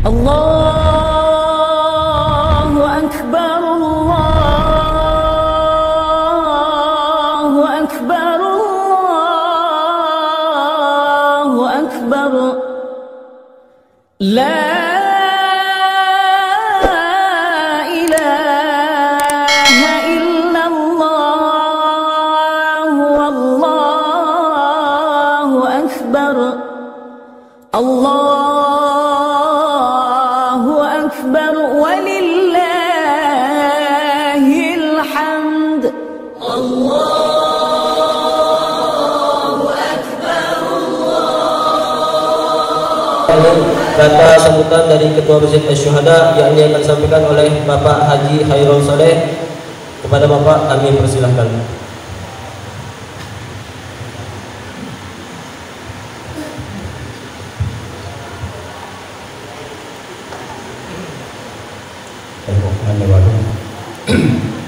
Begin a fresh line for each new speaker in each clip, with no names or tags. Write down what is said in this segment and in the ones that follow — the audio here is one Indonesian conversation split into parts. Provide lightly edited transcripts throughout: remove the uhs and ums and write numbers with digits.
Allahu Akbar, Allahu Akbar, Allahu Akbar. La ilaha illallah, wallahu akbar. Allahu akbar walillahil hamd.
Kata sambutan dari Ketua Masjid Asy-Syuhada yang akan disampaikan oleh Bapak Haji Khairul Saleh. Kepada Bapak kami persilahkan.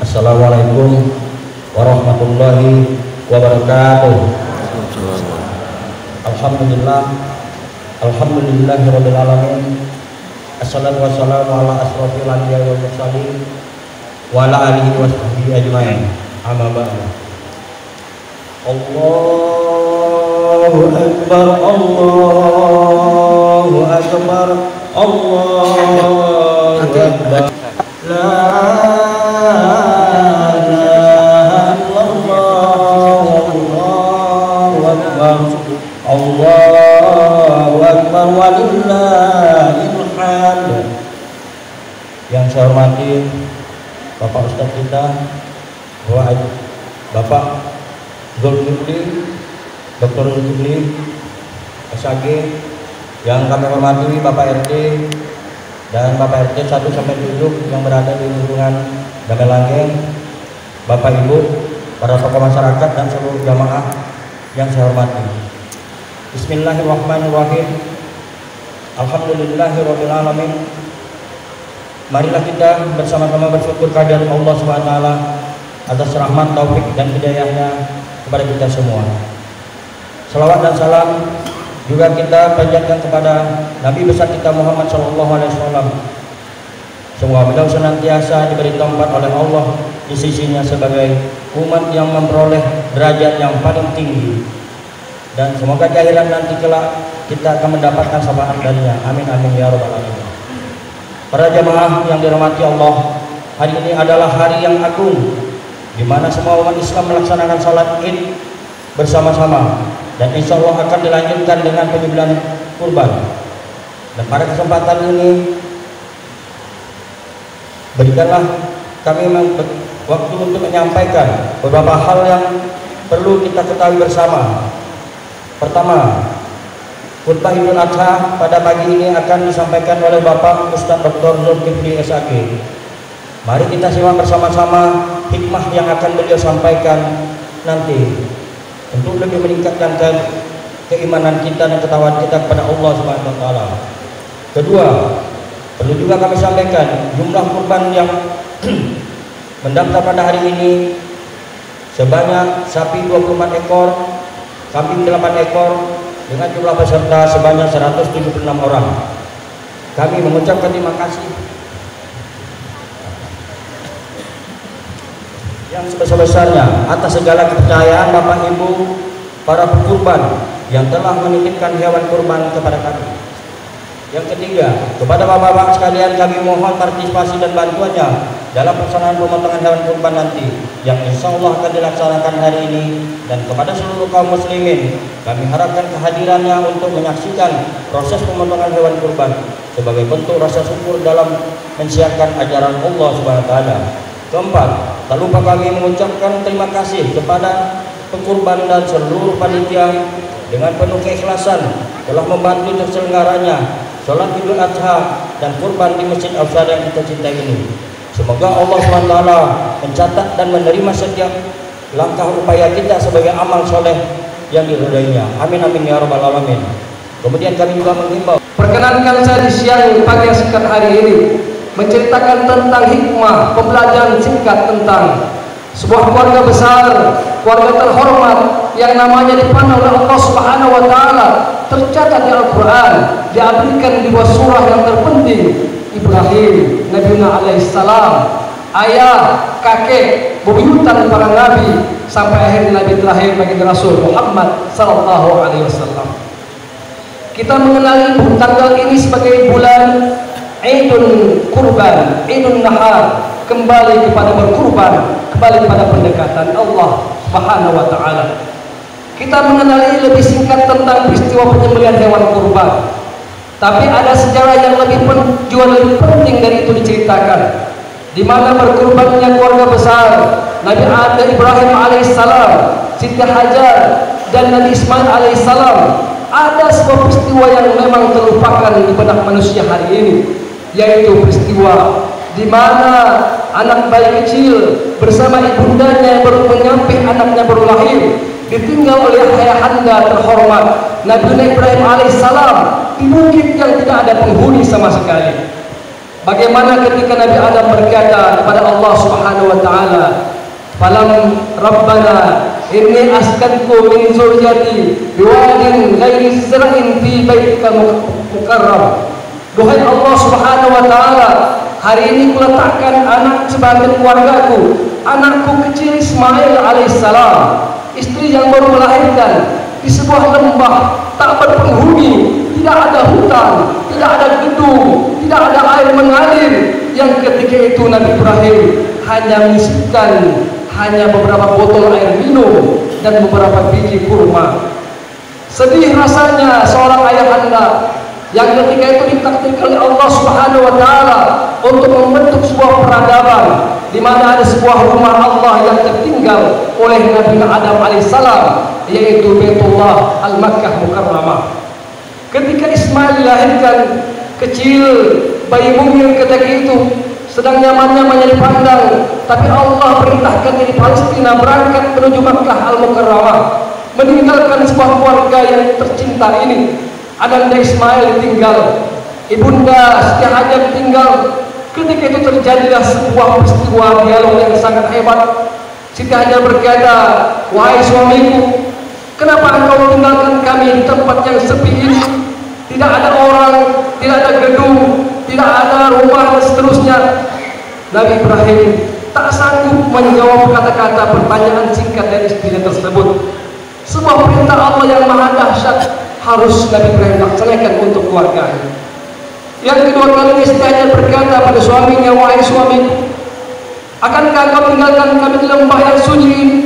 Assalamualaikum warahmatullahi wabarakatuh. Alhamdulillah, alhamdulillahirabbil alamin. Assalatu wassalamu ala asrofil anbiya'i wal mursalin wa ala alihi wa sahbihi ajmain. Amma ba'du. Allahu akbar, Allahu akbar, Allahu akbar. La ilaha illallah, Allahu akbar, Allahu akbar walillahil hamd. Yang saya hormati Bapak Ustadz kita, Bapak Zulkifli, Dr. Zulkifli SAG. Yang kami hormati Bapak RT dan Bapak RT 1 sampai 7 yang berada di lingkungan Damai Langgeng, Bapak Ibu, para tokoh masyarakat dan seluruh jamaah yang saya hormati. Bismillahirrahmanirrahim. Alhamdulillahirabbil alamin. Marilah kita bersama-sama bersyukur kehadirat Allah Subhanahu wa taala atas rahmat, taufik dan hidayahnya kepada kita semua. Salawat dan salam juga kita panjatkan kepada Nabi besar kita Muhammad SAW. Semoga beliau senantiasa diberi tempat oleh Allah di sisinya sebagai umat yang memperoleh derajat yang paling tinggi, dan semoga di akhirat nanti kelak kita akan mendapatkan syafaat darinya. Amin amin ya rabbal alamin. Para jamaah yang dirahmati Allah, hari ini adalah hari yang agung di mana semua umat Islam melaksanakan salat Id bersama-sama, dan insya Allah akan dilanjutkan dengan penyembelihan kurban. Dan pada kesempatan ini berikanlah kami waktu untuk menyampaikan beberapa hal yang perlu kita ketahui bersama. Pertama, khutbah Idul Adha pada pagi ini akan disampaikan oleh Bapak Ustadz Dr. Zulkifli SAG. Mari kita simak bersama-sama hikmah yang akan beliau sampaikan nanti, untuk lebih meningkatkan keimanan kita dan ketakwaan kita kepada Allah Subhanahu wa taala. Kedua, perlu juga kami sampaikan jumlah kurban yang mendaftar pada hari ini sebanyak sapi 24 ekor, kambing 8 ekor, dengan jumlah peserta sebanyak 176 orang. Kami mengucapkan terima kasih yang sebesar-besarnya atas segala kepercayaan Bapak Ibu para pekurban yang telah menitipkan hewan kurban kepada kami. Yang ketiga, kepada bapak-bapak sekalian kami mohon partisipasi dan bantuannya dalam pelaksanaan pemotongan hewan kurban nanti yang insya Allah akan dilaksanakan hari ini, dan kepada seluruh kaum muslimin kami harapkan kehadirannya untuk menyaksikan proses pemotongan hewan kurban sebagai bentuk rasa syukur dalam mensiarkan ajaran Allah Subhanahu wa taala. Keempat, tak lupa kami mengucapkan terima kasih kepada pekurban dan seluruh panitia dengan penuh keikhlasan telah membantu terselenggaranya sholat Idul Adha dan kurban di Masjid Al-Falah yang kita cintai ini. Semoga Allah SWT mencatat dan menerima setiap langkah upaya kita sebagai amal soleh yang diridainya. Amin amin ya rabbal alamin. Kemudian kami juga menghimbau,
perkenankan saya di siang pagi yang singkat hari ini menceritakan tentang hikmah pembelajaran singkat tentang sebuah keluarga besar, keluarga terhormat yang namanya dipandang oleh Allah Subhanahu wa taala, tercatat di Al-Qur'an, diabadikan di bawah surah yang terpenting, Ibrahim Nabi alaihissalam, ayah, kakek, bebuyutan para nabi sampai akhirnya nabi terakhir bagi Rasul Muhammad sallallahu alaihi wasallam. Kita mengenali tanggal ini sebagai bulan Idul Kurban, Idul Nahar, kembali kepada berkurban, kembali kepada pendekatan Allah Subhanahu wa taala. Kita mengenali lebih singkat tentang peristiwa penyembelihan hewan kurban. Tapi ada sejarah yang lebih penting dari itu diceritakan, di mana berkurbannya keluarga besar Nabi Ibrahim alaihissalam, Siti Hajar dan Nabi Ismail alaihissalam. Ada sebuah peristiwa yang memang terlupakan di benak manusia hari ini, yaitu peristiwa di mana anak bayi kecil bersama ibundanya yang baru menyampai anaknya baru lahir ditinggal oleh ayahanda terhormat Nabi Ibrahim alaihissalam di bukit yang tidak ada penghuni sama sekali. Bagaimana ketika Nabi Adam berkata kepada Allah Subhanahu wa taala, "Falam Rabbana inni askantu min zurriyyati biwadin ghairi zar'in fi baitika mukarram." Duhai Allah Subhanahu wa taala, hari ini kuletakkan anak sebagian keluargaku, anakku kecil Ismail alaihissalam, istri yang baru melahirkan, di sebuah lembah tak berpenghuni, tidak ada hutan, tidak ada gedung, tidak ada air mengalir, yang ketika itu Nabi Ibrahim hanya menyisipkan hanya beberapa botol air minum dan beberapa biji kurma. Sedih rasanya seorang ayahanda yang ketika itu ditakdirkan oleh Allah Subhanahu wa taala untuk membentuk sebuah peradaban di mana ada sebuah rumah Allah yang tertinggal oleh Nabi Adam alaihissalam, yaitu Baitullah Al-Makkah Mukarramah. Ketika Ismail dilahirkan kecil, bayi mungil ketika itu sedang nyaman-nyamannya dipandang, tapi Allah perintahkan dari Palestina berangkat menuju Makkah Al-Mukarramah, meninggalkan sebuah keluarga yang tercinta ini. Ananda Ismail ditinggal, ibunda Siti Hajar ditinggal. Ketika itu terjadilah sebuah peristiwa dialog yang sangat hebat. Siti Hajar berkata, "Wahai suamiku, kenapa engkau tinggalkan kami di tempat yang sepi ini? Tidak ada orang, tidak ada gedung, tidak ada rumah dan seterusnya." Nabi Ibrahim tak sanggup menjawab kata-kata pertanyaan singkat dari istrinya tersebut. Sebuah perintah Allah yang maha dahsyat harus Nabi Ibrahim laksanakan untuk keluarganya. Yang kedua kali Siti Hajar berkata pada suaminya, "Wahai suamiku, akankah engkau tinggalkan kami di lembah yang sunyi ini?"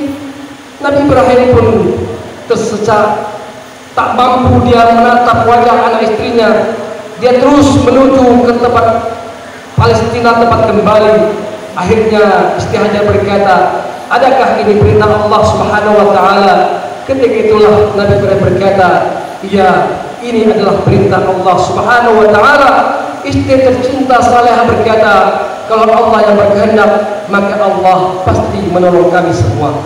Nabi Ibrahim pun tersecah, tak mampu dia menatap wajah anak istrinya. Dia terus menuju ke tempat Palestina, tempat kembali. Akhirnya Siti Hajar berkata, "Adakah ini perintah Allah Subhanahu wa taala?" Ketika itulah Nabi Ibrahim berkata, "Iya, ini adalah perintah Allah Subhanahu wa taala." Istri tercinta salehah berkata, "Kalau Allah yang berkehendak, maka Allah pasti menolong kami semua."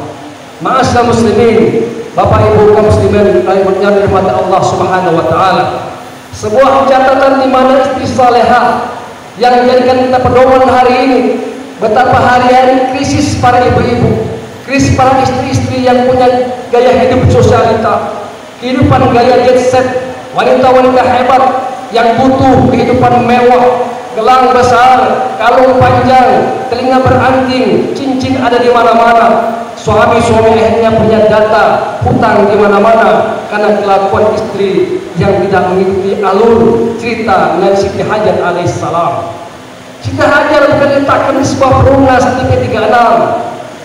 Ma'asyiral muslimin, Bapak Ibu kaum muslimin yang dirahmati Allah Subhanahu wa taala, sebuah catatan di mana istri salehah yang menjadikan kita pedoman hari ini, betapa hari-hari krisis para ibu-ibu, krisis para istri-istri yang punya gaya hidup sosialita, kehidupan gaya jet set, wanita-wanita hebat yang butuh kehidupan mewah, gelang besar, kalung panjang, telinga beranting, cincin ada di mana-mana. Suami-suami akhirnya punya data hutang di mana-mana karena kelakuan istri yang tidak mengikuti alur cerita Nabi Siti Hajar alaihissalam. Siti Hajar bukan letakkan di sebuah perumnas TP36.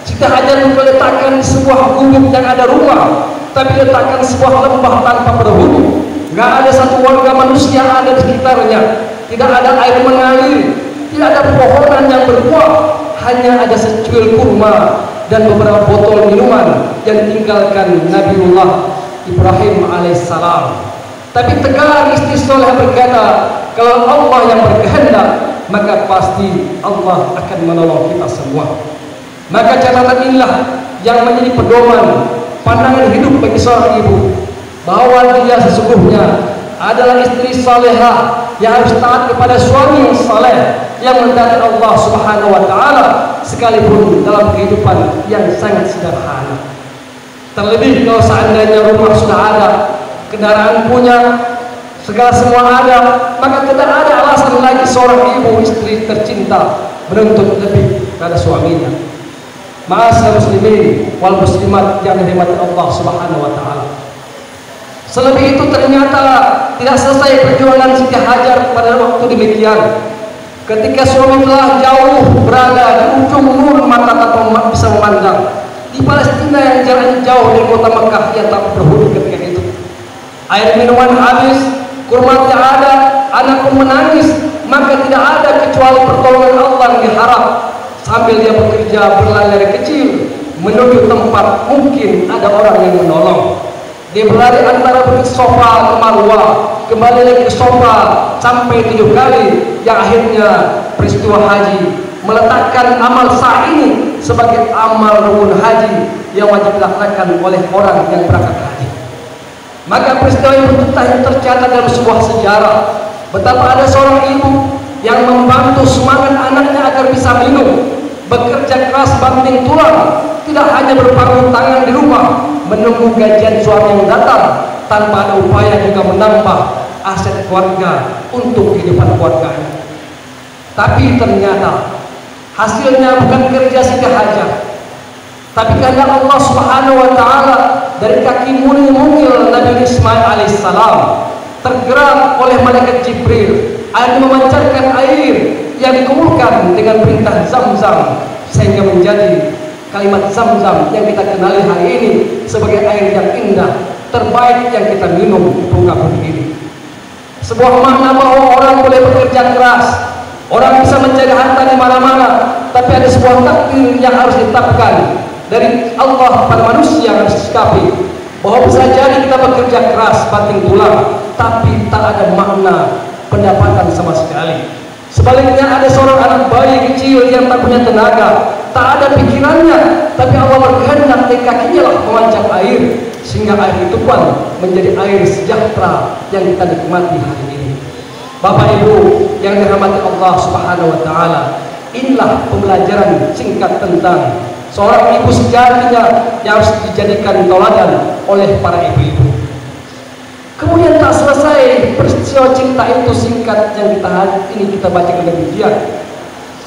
Siti Hajar bukan letakkan di sebuah gubuk yang ada rumah, tapi letakkan sebuah lembah tanpa penghuni. Gak ada satu warga manusia ada di sekitarnya, tidak ada air mengalir, tidak ada pepohonan yang berbuah, hanya ada secuil kurma dan beberapa botol minuman yang ditinggalkan Nabiullah Ibrahim alaihissalam. Tapi tegar istri soleh berkata, kalau Allah yang berkehendak, maka pasti Allah akan menolong kita semua. Maka catatan inilah yang menjadi pedoman pandangan hidup bagi seorang ibu, bahwa dia sesungguhnya adalah istri salehah yang harus taat kepada suami yang saleh yang mentaati Allah Subhanahu wa taala sekalipun dalam kehidupan yang sangat sederhana. Terlebih kalau seandainya rumah sudah ada, kendaraan punya, segala semua ada, maka tidak ada alasan lagi seorang ibu istri tercinta menuntut lebih pada suaminya. Ma'asyiral muslimin wal muslimat yang dirahmati Allah Subhanahu wa taala. Selebih itu ternyata tidak selesai perjuangan Siti Hajar pada waktu demikian. Ketika suami telah jauh berada di ujung nur mata tak bisa memandang, di Palestina yang jaraknya jauh dari kota Mekah, ia tak berhenti ketika itu. Air minuman habis, kurma tidak ada, anak pun menangis, maka tidak ada kecuali pertolongan Allah yang diharap. Sambil dia bekerja berlari dari kecil menuju tempat mungkin ada orang yang menolong. Dia berlari antara bukit Sofa ke Marwah, kembali lagi ke Sofa sampai 7 kali, yang akhirnya peristiwa haji meletakkan amal sa'i ini sebagai amal rukun haji yang wajib dilaksanakan oleh orang yang berangkat haji. Maka peristiwa yang tercatat dalam sebuah sejarah betapa ada seorang ibu yang membantu semangat anaknya agar bisa minum, bekerja keras banting tulang, tidak hanya berpangku tangan di rumah menunggu gajian suami yang datang tanpa ada upaya juga menambah aset keluarga untuk kehidupan keluarganya. Tapi ternyata hasilnya bukan kerja Siti Hajar, tapi karena Allah Subhanahu wa taala dari kaki mungil Nabi Ismail alaihissalam tergerak oleh malaikat Jibril akan memancarkan air yang dikumpulkan dengan perintah Zam-Zam sehingga menjadi kalimat Zam-Zam yang kita kenali hari ini sebagai air yang indah terbaik yang kita minum di muka bumi ini. Sebuah makna bahwa orang boleh bekerja keras, orang bisa mencari harta di mana-mana, tapi ada sebuah takdir yang harus ditetapkan dari Allah pada manusia yang harus disikapi, bahwa bisa jadi kita bekerja keras banting tulang tapi tak ada makna pendapatan sama sekali. Sebaliknya ada seorang anak bayi kecil yang tak punya tenaga, tak ada pikirannya, tapi Allah berkehendak dari kakinya lah memancar air, sehingga air itu pun menjadi air sejahtera yang kita nikmati hari ini. Bapak Ibu yang dirahmati Allah Subhanahu wa taala, inilah pembelajaran singkat tentang seorang ibu sejatinya yang harus dijadikan tauladan oleh para ibu-ibu. Kemudian tak selesai peristiwa cinta itu singkat yang kita bacakan demikian.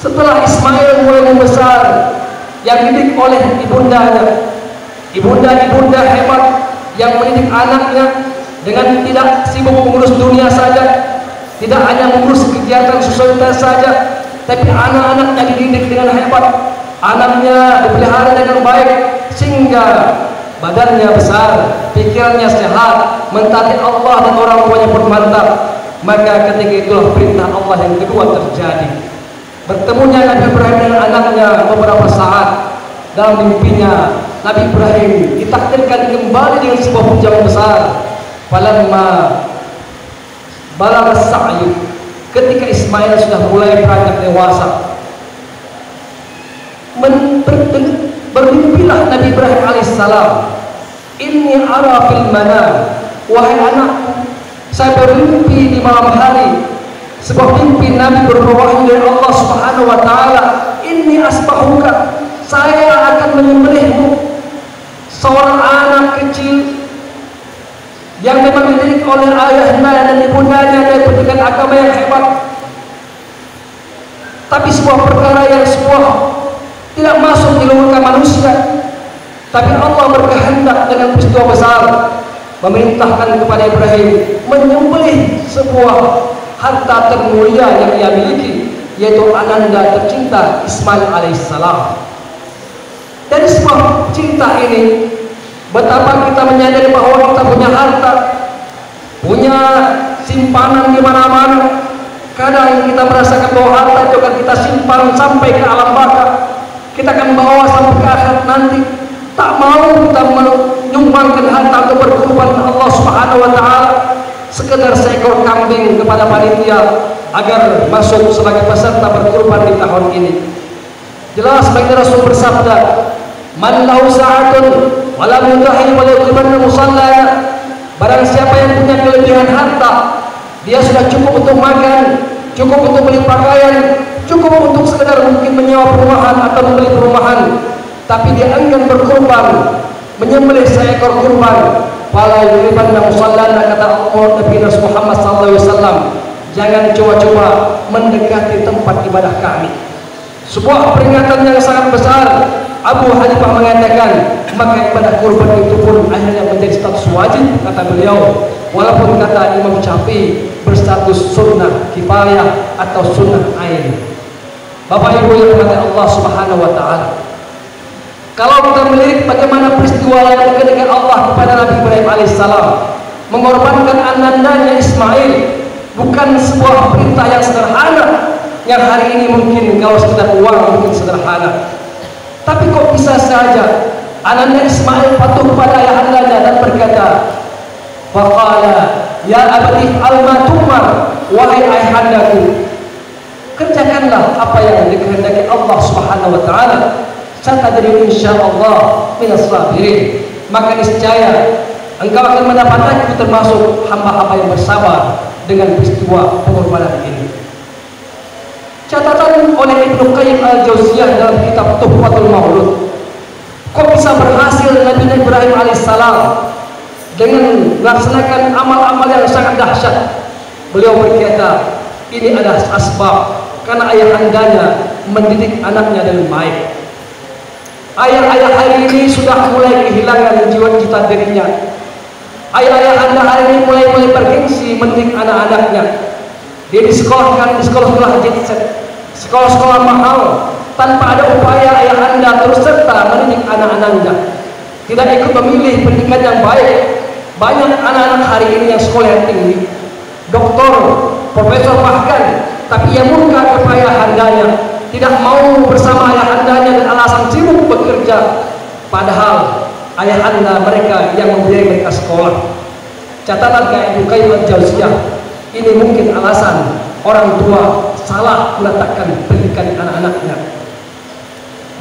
Setelah Ismail mulai membesar, yang dididik oleh ibundanya, ibunda hebat yang mendidik anaknya dengan tidak sibuk mengurus dunia saja, tidak hanya mengurus kegiatan sosialitas saja, tapi anak-anaknya dididik dengan hebat, anaknya dipelihara dengan baik sehingga badannya besar, pikirannya sehat, mentaati Allah dan orang tuanya pun mantap. Maka ketika itulah perintah Allah yang kedua terjadi. Bertemunya Nabi Ibrahim dengan anaknya beberapa saat. Dalam mimpinya Nabi Ibrahim ditakdirkan kembali dengan sebuah hujan besar. Falamma balagha as-sa'yu, ketika Ismail sudah mulai beranjak dewasa, bermimpilah Nabi Ibrahim alaihissalam, inni ara fil manam, wahai anakku, saya bermimpi di malam hari, sebuah mimpi Nabi berwahyu dari Allah Subhanahu wa taala, inni asbahuka, saya akan menyembelihmu. Seorang anak kecil yang memang dididik oleh ayahnya dan ibundanya dari pendidikan agama yang hebat, tapi sebuah perkara yang tidak masuk di logika manusia, tapi Allah berkehendak dengan peristiwa besar memerintahkan kepada Ibrahim menyembelih sebuah harta termulia yang ia miliki, yaitu ananda tercinta Ismail alaihissalam. Dari sebuah cinta ini, betapa kita menyadari bahwa kita punya harta, punya simpanan di mana-mana. Kadang kita merasakan bahwa harta itu akan kita simpan sampai ke alam baka, kita akan bawa sampai ke akhirat nanti. Tak mau kita menyumbangkan harta atau berkorban Allah Subhanahu wa taala sekedar seekor kambing kepada panitia agar masuk sebagai peserta berkorban di tahun ini. Jelas bagi Rasul bersabda, man lahu sa'atun wa lam yudahhi wa yuqriban musallana, barang siapa yang punya kelebihan harta, dia sudah cukup untuk makan, cukup untuk beli pakaian, cukup untuk sekedar mungkin menyewa perumahan atau membeli perumahan, tapi dia enggan berkurban, menyembelih seekor kurban. Fala yuribanna musallana, kata Nabi Muhammad SAW, jangan coba-coba mendekati tempat ibadah kami. Sebuah peringatan yang sangat besar. Abu Hanifah mengatakan, maka ibadah kurban itu pun akhirnya menjadi status wajib, kata beliau. Walaupun kata Imam Syafi'i berstatus sunnah kifayah atau sunnah ain. Bapak Ibu yang dirahmati Allah Subhanahu wa taala, kalau kita melihat bagaimana peristiwa yang dekat dengan Allah kepada Nabi Ibrahim alaihissalam, mengorbankan anandanya Ismail, bukan sebuah perintah yang sederhana, yang hari ini mungkin kalau sekedar uang mungkin sederhana. Tapi kok bisa saja ananda Ismail patuh kepada ayahandanya dan berkata, faqala ya abati alma tumar, wahai ayahandaku, kerjakanlah apa yang dikehendaki Allah Subhanahu wa taala. Satadri insyaallah minas sabirin, maka niscaya engkau akan mendapatkan termasuk hamba-hamba yang bersabar dengan peristiwa pengorbanan ini. Catatan oleh Ibnu Qayyim al-Jauziyah dalam kitab Tuhfatul Maulud, kok bisa berhasil Nabi Ibrahim alaihissalam dengan melaksanakan amal-amal yang sangat dahsyat. Beliau berkata, ini adalah asbab karena ayahandanya mendidik anaknya dengan baik. Ayah-ayah hari ini sudah mulai kehilangan jiwa cita dirinya. Ayah-ayah anda hari ini mulai bergengsi mendidik anak-anaknya. Dia disekolahkan di sekolah-sekolah jet-set, sekolah-sekolah mahal, tanpa ada upaya ayah anda terus serta mendidik anak-anaknya. Tidak ikut memilih pendidikan yang baik. Banyak anak-anak hari ini yang sekolah yang tinggi, doktor, profesor bahkan, tapi ia murka kepada ayahandanya, tidak mau bersama ayahandanya dan alasan sibuk bekerja, padahal ayahanda mereka yang membiayai mereka sekolah. Catatan kayak Ibnu Qayyim al-Jauziyah, ini mungkin alasan orang tua salah meletakkan pendidikan anak-anaknya.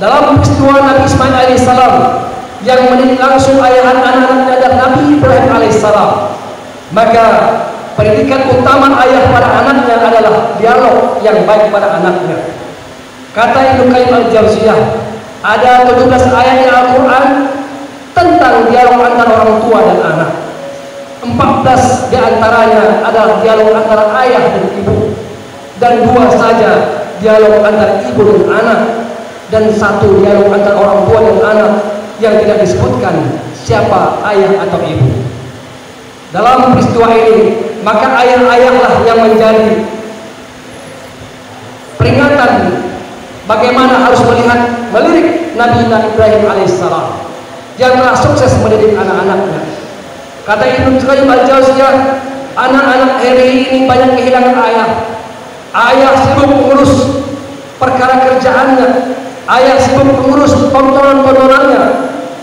Dalam peristiwa Nabi Ismail alaihissalam yang mendidik langsung ayahan anak-anaknya dan Nabi Ibrahim alaihissalam, maka pendidikan utama ayah pada anaknya adalah dialog yang baik pada anaknya. Kata Ibnu Qayyim al-Jauziyah, ada 17 ayat di Al-Quran tentang dialog antara orang tua dan anak. 14 diantaranya adalah dialog antara ayah dan ibu, dan 2 saja dialog antara ibu dan anak, dan 1 dialog antara orang tua dan anak yang tidak disebutkan siapa ayah atau ibu. Dalam peristiwa ini, maka ayah-ayahlah yang menjadi peringatan bagaimana harus melirik Nabi Ibrahim alaihissalam yang telah sukses mendidik anak-anaknya. Kata Ibnu Qayyim al-Jauziyah, anak-anak hari ini banyak kehilangan ayah. Ayah sibuk mengurus perkara kerjaannya, ayah sibuk mengurus tontonan-tontonannya,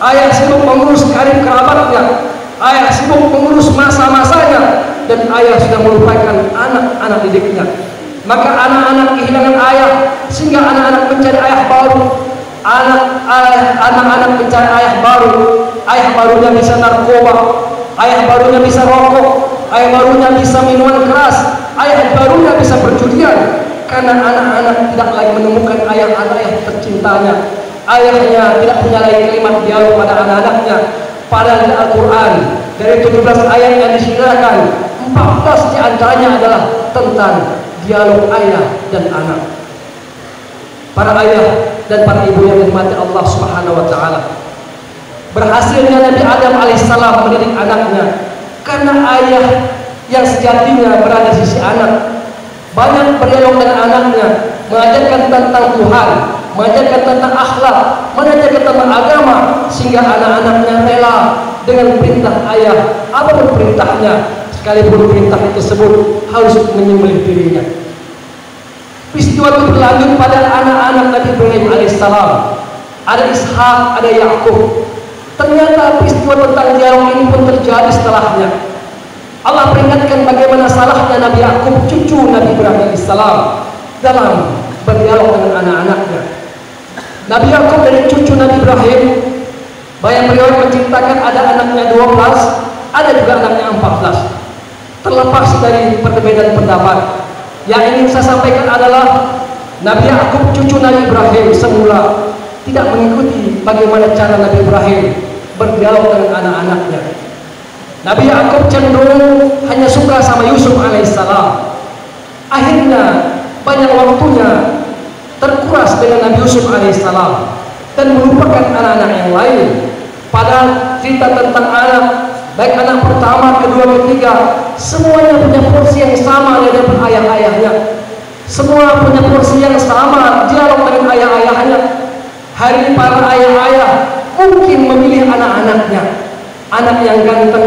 ayah sibuk mengurus karib kerabatnya, ayah sibuk mengurus masa-masanya, dan ayah sudah melupakan anak-anak didiknya. Maka anak-anak kehilangan ayah, sehingga anak-anak mencari ayah baru. Anak-anak mencari ayah baru. Ayah barunya bisa narkoba, ayah barunya bisa rokok, ayah barunya bisa minuman keras, ayah barunya bisa perjudian. Karena anak-anak tidak lagi menemukan ayah-ayah tercintanya. Ayahnya tidak punya lagi kalimat dialog pada anak-anaknya. Padahal di Al-Quran dari 17 ayat yang disediakan, 14 diantaranya adalah tentang dialog ayah dan anak. Para ayah dan para ibu yang dirahmati Allah Subhanahu wa taala, berhasilnya Nabi Adam alaihissalam mendidik anaknya karena ayah yang sejatinya berada di sisi anak banyak berdialog dengan anaknya, mengajarkan tentang Tuhan, mengajarkan tentang akhlak, mengajarkan tentang agama, sehingga anak-anaknya rela dengan perintah ayah apapun perintahnya, sekalipun perintah tersebut harus menyembelih dirinya. Peristiwa itu berlanjut pada anak-anak Nabi Ibrahim alaihissalam. Ada Ishak, ada Yakub. Ternyata peristiwa tentang dialog ini pun terjadi setelahnya. Allah peringatkan bagaimana salahnya Nabi Yakub, cucu Nabi Ibrahim alaihissalam, dalam berdialog dengan anak-anaknya. Nabi Yakub dari cucu Nabi Ibrahim, banyak riwayat menceritakan ada anaknya 12, ada juga anaknya 14. Terlepas dari perbedaan pendapat, yang ingin saya sampaikan adalah Nabi Yakub cucu Nabi Ibrahim semula tidak mengikuti bagaimana cara Nabi Ibrahim berdialog dengan anak-anaknya. Nabi Yakub cenderung hanya suka sama Yusuf alaihissalam. Akhirnya banyak waktunya terkuras dengan Nabi Yusuf alaihissalam dan melupakan anak-anak yang lain. Padahal cerita tentang anak, baik anak pertama, kedua, ketiga, semuanya punya porsi yang sama di hadapan ayah-ayahnya. Semua punya porsi yang sama dialog dengan ayah-ayahnya. Hari ini para ayah-ayah mungkin memilih anak-anaknya, anak yang ganteng,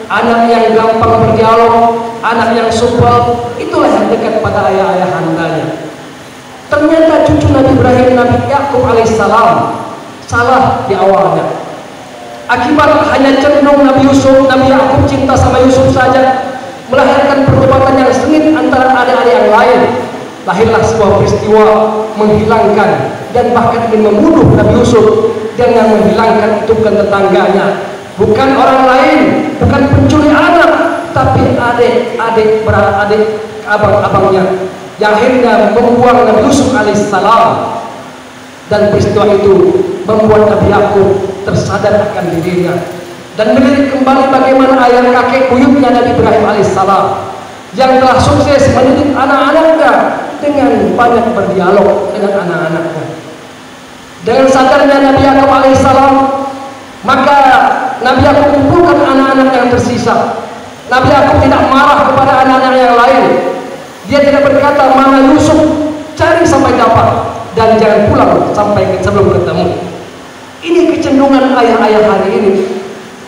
anak yang gampang berdialog, anak yang supel, itulah yang dekat pada ayah-ayah handanya. Ternyata cucu Nabi Ibrahim, Nabi Yakub alaihissalam salah di awalnya. Akibat hanya cenderung Nabi Yakub cinta sama Yusuf saja, melahirkan perdebatan yang sengit antara adik-adik yang lain. Lahirlah sebuah peristiwa menghilangkan dan bahkan ingin membunuh Nabi Yusuf dengan menghilangkan itu bukan tetangganya, bukan orang lain, bukan pencuri anak, tapi adik-adik beradik abang-abangnya, yang akhirnya membuang Nabi Yusuf alaihissalam. Dan peristiwa itu membuat Nabi Yakub tersadar akan dirinya dan melirik kembali bagaimana ayah kakek buyutnya Nabi Ibrahim alaihissalam yang telah sukses mendidik anak-anaknya dengan banyak berdialog dengan anak-anaknya. Dengan sadarnya Nabi Yakub alaihissalam, maka Nabi Yakub kumpulkan anak-anak yang tersisa. Nabi Yakub tidak marah kepada anak-anak yang lain. Dia tidak berkata mana Yusuf, cari sampai dapat dan jangan pulang sampai sebelum ketemu. Ini kecenderungan ayah-ayah hari ini.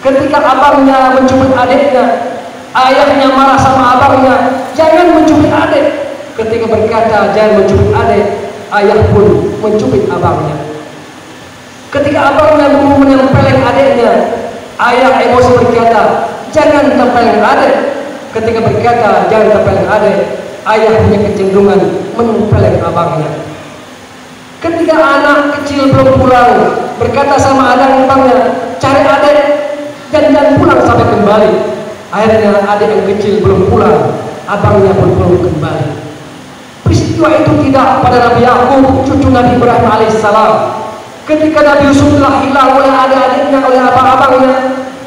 Ketika abangnya mencubit adiknya, ayahnya marah sama abangnya, jangan mencubit adik. Ketika berkata jangan mencubit adik, ayah pun mencubit abangnya. Ketika abangnya mau menempeleng adiknya, ayah emosi berkata jangan tempeleng adik. Ketika berkata jangan tempeleng adik, ayah punya kecenderungan menempeleng abangnya. Ketika anak kecil belum pulang, berkata sama abangnya cari adik dan jangan pulang sampai kembali. Akhirnya adik yang kecil belum pulang, abangnya pun belum kembali. Peristiwa itu tidak pada Nabi Yakub, cucu Nabi Ibrahim alaihissalam. Ketika Nabi Yusuf telah hilang oleh adik-adiknya, oleh abang-abangnya,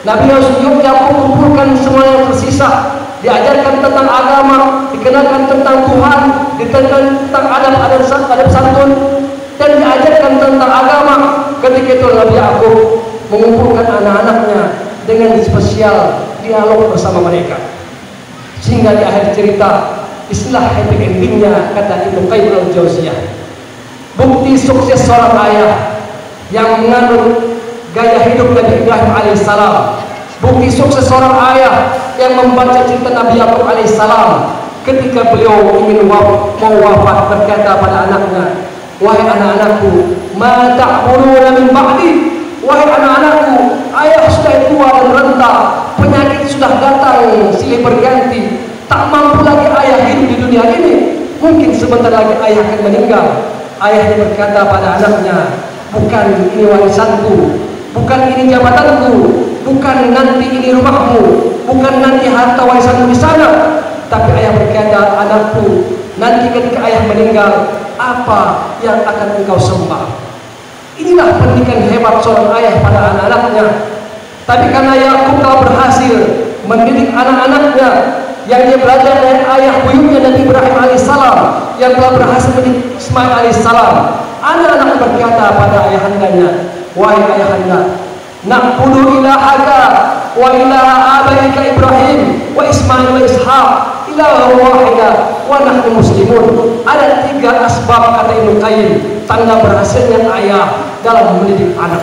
Nabi Yusuf kumpulkan semua yang tersisa, diajarkan tentang agama, dikenalkan tentang Tuhan, dikenalkan tentang adab santun, dan diajarkan tentang agama. Ketika itu Nabi Yakub mengumpulkan anak-anaknya dengan spesial dialog bersama mereka, sehingga di akhir cerita istilah happy endingnya, kata Ibnu Qayyim al-Jauziyah, bukti sukses seorang ayah yang menganut gaya hidup Nabi Ibrahim alaihissalam, bukti sukses seorang ayah yang membaca cerita Nabi Yakub alaihissalam ketika beliau ingin mau wafat, berkata pada anaknya, wahai anak-anakku, ma ta'buduna min ba'di, wahai anak-anakku, ayah sudah tua dan renta, penyakit sudah datang silih berganti, tak mampu lagi ayah hidup di dunia ini, mungkin sebentar lagi ayah akan meninggal. Ayahnya berkata pada anaknya, bukan ini warisanku, bukan ini jabatanku, bukan nanti ini rumahmu, bukan nanti harta warisanmu di sana, tapi ayah berkata, anakku, nanti ketika ayah meninggal, apa yang akan engkau sembah? Inilah pendidikan hebat seorang ayah pada anak-anaknya. Tapi karena Yakub telah berhasil mendidik anak-anaknya, yang dia belajar dari ayah buyutnya Nabi Ibrahim alaihissalam, yang telah berhasil mendidik Ismail alaihissalam, anak-anak berkata pada ayahandanya, wahai ayahanda, na'budu ilahaka wa ilaha abaika Ibrahim wa Ismail wa Ishaq ilaha wahida wa nahnu muslimun. Ada 3 asbab, kata Ibnu Qayyim, tanda berhasilnya ayah dalam mendidik anak.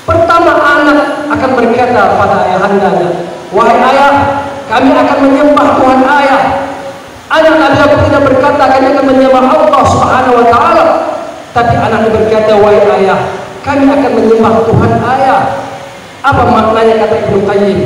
Pertama, anak akan berkata pada ayahandanya, wahai ayah, kami akan menyembah Tuhan ayah. Anak Nabi Yakub tidak berkata kami akan menyembah Allah Subhanahu wa taala, tapi anaknya berkata, wahai ayah, kami akan menyembah Tuhan ayah. Apa maknanya, kata Ibnu Qayyim?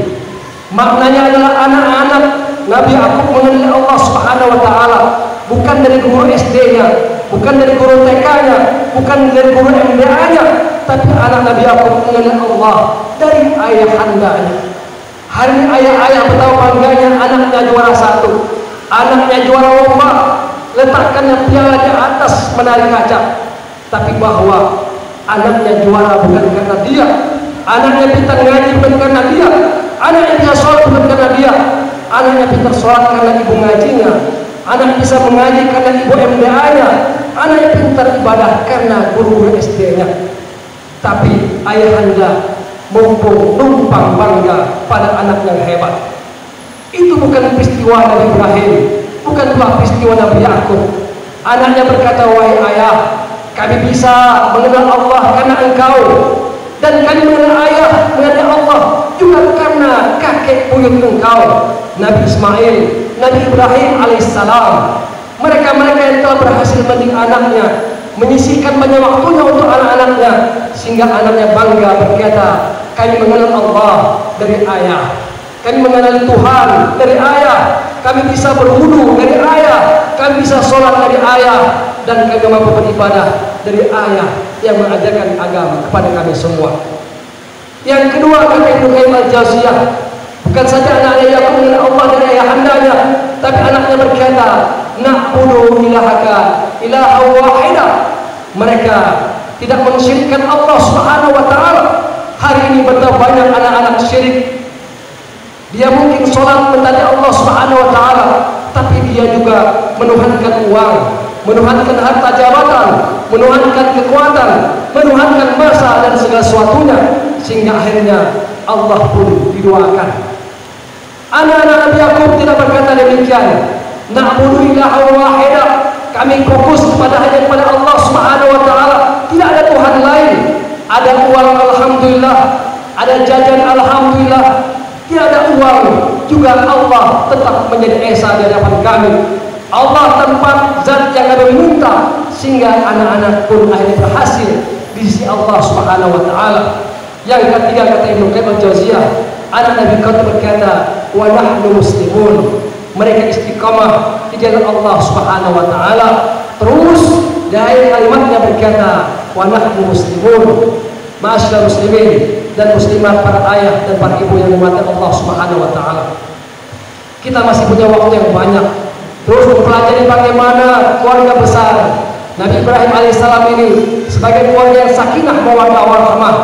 Maknanya adalah anak-anak Nabi Yakub mengenal Allah Subhanahu wa taala bukan dari guru SD-nya, bukan dari guru TK-nya, bukan dari guru MDA-nya, tapi anak Nabi Yakub mengenal Allah dari ayahandanya. Hari ini ayah-ayah betapa bangganya anaknya juara 1, anaknya juara lomba, letakkannya piala di atas menari kaca, tapi bahwa anaknya juara bukan karena dia, anaknya pintar ngaji bukan karena dia, anaknya bisa sholat bukan karena dia, anaknya pintar sholat karena ibu ngajinya, anak bisa mengaji karena ibu MDA-nya, anaknya pintar ibadah karena guru-guru SD-nya. Tapi ayahanda mumpung numpang bangga pada anak yang hebat. Itu bukan peristiwa Nabi Ibrahim, bukan pula peristiwa Nabi Yakub. Anaknya berkata, wahai ayah, kami bisa mengenal Allah karena engkau, dan kami mengenal ayah, mengenal Allah juga karena kakek buyut engkau, Nabi Ismail, Nabi Ibrahim alaihissalam. Mereka-mereka yang telah berhasil mendidik anaknya, menyisihkan banyak waktunya untuk anak-anaknya, sehingga anaknya bangga berkata, kami mengenal Allah dari ayah, kami mengenal Tuhan dari ayah, kami bisa berwudu dari ayah, kami bisa sholat dari ayah, dan kami mampu beribadah dari ayah yang mengajarkan agama kepada kami semua. Yang kedua, kata Ibnu Qayyim al-Jauziyah, bukan saja anaknya Yakub mengenal Allah dari ayahandanya, tapi anaknya berkata, na'budu ilahaka ilaha wahidah. Mereka tidak mensyirikkan Allah Subhanahu wa taala. Hari ini betapa banyak anak-anak syirik. Dia mungkin sholat mentadi Allah Subhanahu wa taala, tapi dia juga menuhankan uang, menuhankan harta jabatan, menuhankan kekuatan, menuhankan masa dan segala sesuatunya, sehingga akhirnya Allah pun diduakan. Anak-anak Nabi Yakub tidak berkata demikian. Na'budu ilaha wahidah. Kami fokus hanya kepada Allah Subhanahu wa taala, tidak ada Tuhan lain. Ada uang alhamdulillah, ada jajan alhamdulillah. Tidak ada uang juga Allah tetap menjadi esa di hadapan kami. Allah tempat zat yang kami minta, sehingga anak-anak pun akhirnya berhasil di sisi Allah Subhanahu wa taala. Yang ketiga, kata Ibnu Qayyim al-Jauziyah, anak Nabi Qad berkata, wa nahnu muslimun. Mereka istiqamah di jalan Allah Subhanahu wa taala. Terus dari kalimatnya berkata, wa nahnu muslimun. Ma'asyiral muslimin dan muslimat, para ayah dan para ibu yang dimati Allah Subhanahu wa taala. Kita masih punya waktu yang banyak terus mempelajari bagaimana keluarga besar Nabi Ibrahim alaihissalam ini sebagai keluarga yang sakinah mawaddah warahmah.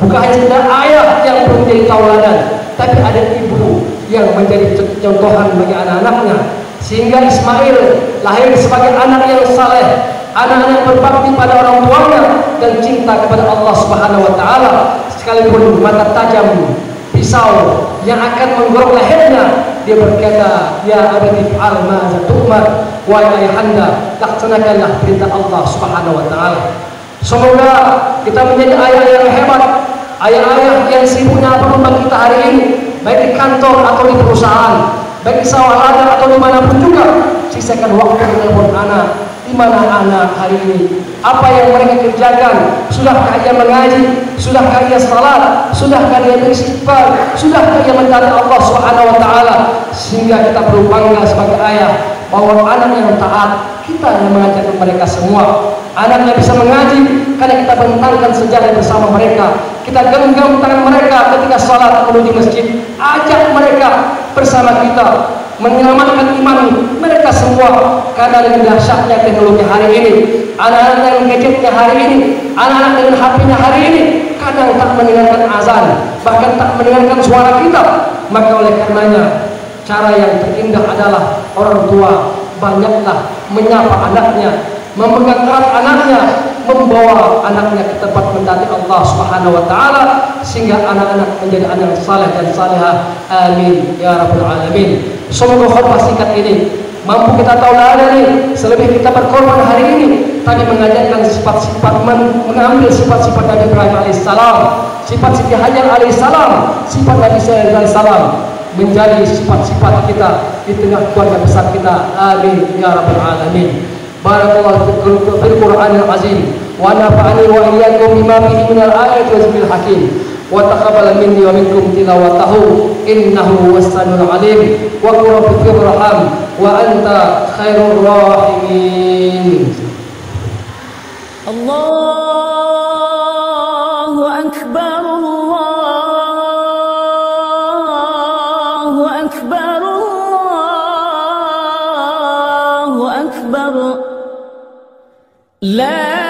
Bukan hanya sekedar ayah yang perlu menjadi tauladan, tapi ada ibu yang menjadi contohan bagi anak-anaknya, sehingga Ismail lahir sebagai anak yang saleh, anak-anak yang berbakti pada orang tuanya dan cinta kepada Allah Subhanahu wa taala, sekalipun mata tajam pisau yang akan menggorok lehernya, dia berkata, ya abadi fa'al ma tu'mar, wa ayahanda laksanakanlah perintah Allah Subhanahu wa taala. Semoga kita menjadi ayah yang hebat, ayah-ayah yang sibuknya apapun kita hari ini, baik di kantor atau di perusahaan, baik di sawah ladang atau dimanapun juga, sisakan waktu menelpon anak. Di mana anak hari ini? Apa yang mereka kerjakan? Sudahkah ia mengaji? Sudahkah ia salat? Sudahkah ia beristighfar? Sudahkah ia mencari Allah Subhanahu wa taala? Sehingga kita perlu bangga sebagai ayah bahwa anak yang taat, kita yang mengajarkan mereka semua. Anaknya bisa mengaji karena kita bentangkan sejarah bersama mereka. Kita genggam tangan mereka ketika salat menuju masjid. Ajak mereka bersama kita menyelamatkan iman mereka semua. Karena dengan dahsyatnya teknologi hari ini, anak-anak dengan gadgetnya hari ini, anak-anak dengan HP-nya hari ini, kadang tak mendengarkan azan, bahkan tak mendengarkan suara kita. Maka oleh karenanya, cara yang terindah adalah orang tua banyaklah menyapa anaknya, memegang erat anaknya, membawa anaknya ke tempat mendati Allah Subhanahu wa taala, sehingga anak-anak menjadi anak saleh dan salehah. Amin ya rabbal alamin. Semoga khutbah singkat ini mampu kita tauladani, selebih kita berkorban hari ini, tadi mengajarkan sifat-sifat, mengambil sifat-sifat Nabi Ibrahim alaihissalam, sifat Siti Hajar alaihissalam, sifat Nabi Sallallahu alaihi wasallam, menjadi sifat-sifat kita di tengah keluarga besar kita. Amin ya rabbal alamin. Barakallahu fil Qur'anil azim wa nafa'ani wa iyyakum bima fihi minal ayati wa zikril hakim wa taqabbal minni wa minkum tilawatahu innahu was-sami'ul alim wa qul rabbi irham wa anta khairur rahimin.
Allahu akbar, Allahu akbar, Allahu akbar. لا